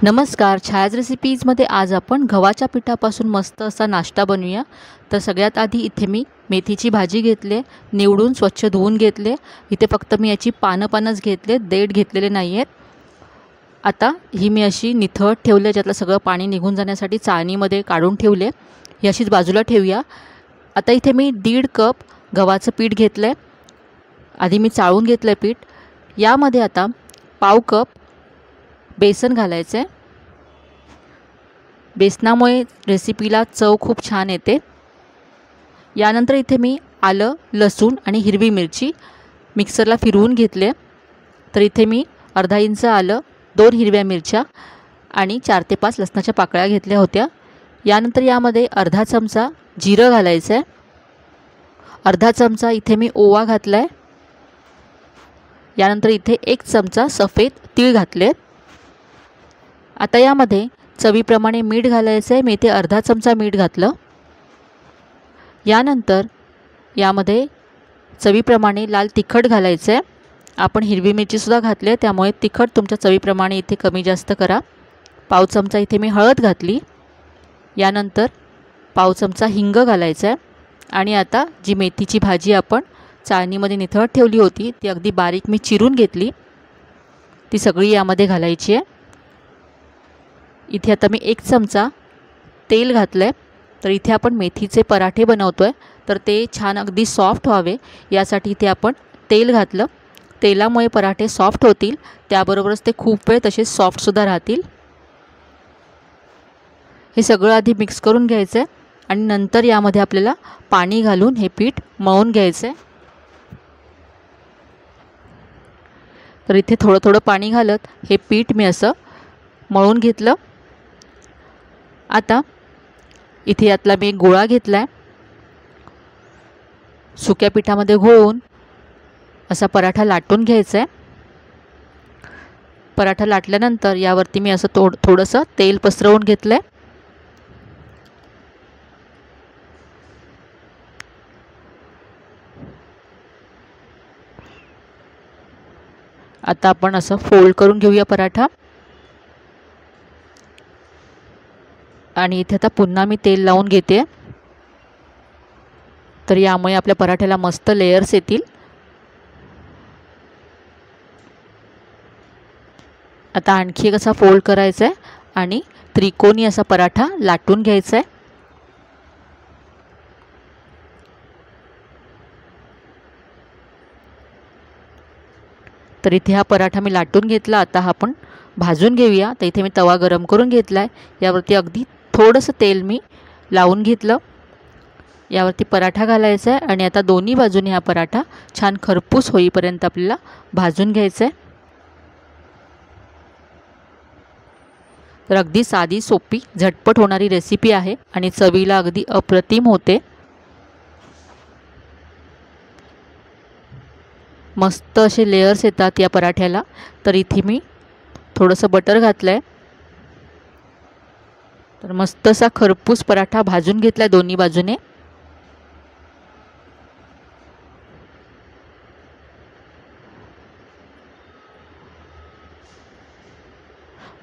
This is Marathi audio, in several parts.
नमस्कार, छायाज रेसिपीजमध्ये आज आपण गव्हाच्या पिठापासून मस्त असा नाश्ता बनवूया। तर सगळ्यात आधी इथे मी मेथीची भाजी घेतले, निवडून स्वच्छ धुवून घेतले। इथे फक्त मी याची पानंच घेतले, देठ घेतलेले नाही आहेत। आता ही मी अशी निथळत ठेवले, ज्यातलं सगळं पाणी निघून जाण्यासाठी चाळणीमध्ये काढून ठेवले। ही अशीच बाजूला ठेवूया। आता इथे मी 1.5 कप गव्हाचं पीठ घेतलं। आधी मी चाळून घेतलं पीठ। यामध्ये आता पाव कप बेसन घालायचं आहे। बेसनामुळे रेसिपीला चव खूप छान येते। यानंतर इथे मी आलं, लसूण आणि हिरवी मिरची मिक्सरला फिरवून घेतले। तर इथे मी अर्धा इंच आलं, 2 हिरव्या मिरच्या आणि 4 ते 5 लसणाच्या पाकळ्या घेतल्या होत्या। यानंतर यामध्ये अर्धा चमचा जिरं घालायचं आहे। अर्धा चमचा इथे मी ओवा घातला आहे। यानंतर इथे 1 चमचा सफेद तीळ घातले। आता यामध्ये चवीप्रमाणे मीठ घालायचं आहे। मी इथे अर्धा चमचा मीठ घातलं। यानंतर यामध्ये चवीप्रमाणे लाल तिखट घालायचं आहे। आपण हिरवी मिरचीसुद्धा घातली आहे, त्यामुळे तिखट तुमच्या चवीप्रमाणे इथे कमी जास्त करा। पाव चमचा इथे मी हळद घातली। यानंतर पाव चमचा हिंग घालायचं आहे। आणि आता जी मेथीची भाजी आपण चाळणीमध्ये निथळत ठेवली होती, ती अगदी बारीक मी चिरून घेतली, ती सगळी यामध्ये घालायची आहे। इथे आता मी 1 चमचा तेल घातलं आहे। तर इथे आपण मेथीचे पराठे बनवतो आहे, तर ते छान अगदी सॉफ्ट व्हावे यासाठी इथे आपण तेल घातलं। तेलामुळे पराठे सॉफ्ट होतील, त्याबरोबरच ते खूप वेळ तसेच सॉफ्टसुद्धा राहतील। हे सगळं आधी मिक्स करून घ्यायचं आहे आणि नंतर यामध्ये आपल्याला पाणी घालून हे पीठ मळून घ्यायचं आहे। तर इथे थोडं थोडं पाणी घालत हे पीठ मी असं मळून घेतलं। आता इथे यातला मी एक गोळा घेतला आहे। सुक्या पिठामध्ये घोळून असा पराठा लाटून घ्यायचा आहे। पराठा लाटल्यानंतर यावरती मी असं थोडंसं तेल पसरवून घेतलं आहे। आता आपण असं फोल्ड करून घेऊया पराठा। आणि इथे आता पुन्हा मी तेल लावून घेते, तर यामुळे आपल्या पराठ्याला मस्त लेयर्स येतील। आता आणखी एक असा फोल्ड करायचा आहे आणि त्रिकोणी असा पराठा लाटून घ्यायचा आहे। तर इथे हा पराठा मी लाटून घेतला। आता हा आपण भाजून घेऊया। तर इथे मी तवा गरम करून घेतला आहे। यावरती अगदी थोडंसं तेल मी लावून घेतलं। यावरती पराठा घालायचा आहे आणि आता दोन्ही बाजूने हा पराठा छान खरपूस होईपर्यंत आपल्याला भाजून घ्यायचा आहे। तर अगदी साधी, सोपी, झटपट होणारी रेसिपी आहे आणि चवीला अगदी अप्रतिम होते। मस्त असे लेयर्स येतात या पराठ्याला। तर इथे मी थोडंसं बटर घातलं आहे। तर मस्त असा खरपूस पराठा भाजून घेतला आहे दोन्ही बाजूने।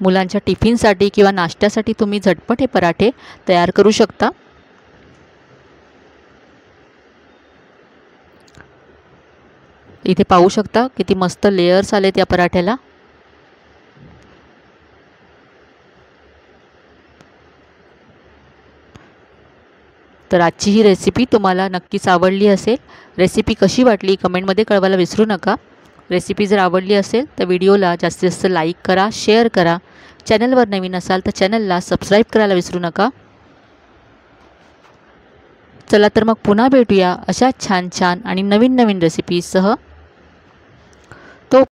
मुलांच्या टिफिनसाठी किंवा नाश्त्यासाठी तुम्ही झटपट हे पराठे तयार करू शकता। इथे पाहू शकता किती मस्त लेयर्स आलेत या पराठ्याला। तर आजची ही रेसिपी तुम्हाला नक्कीच आवडली असेल। रेसिपी कशी वाटली कमेंटमध्ये कळवायला विसरू नका। रेसिपी जर आवडली असेल तर व्हिडिओला जास्तीत जास्त लाईक करा, शेअर करा। चॅनलवर नवीन असाल तर चॅनलला सबस्क्राईब करायला विसरू नका। चला तर मग पुन्हा भेटूया अशा छान छान आणि नवीन नवीन रेसिपीजसह।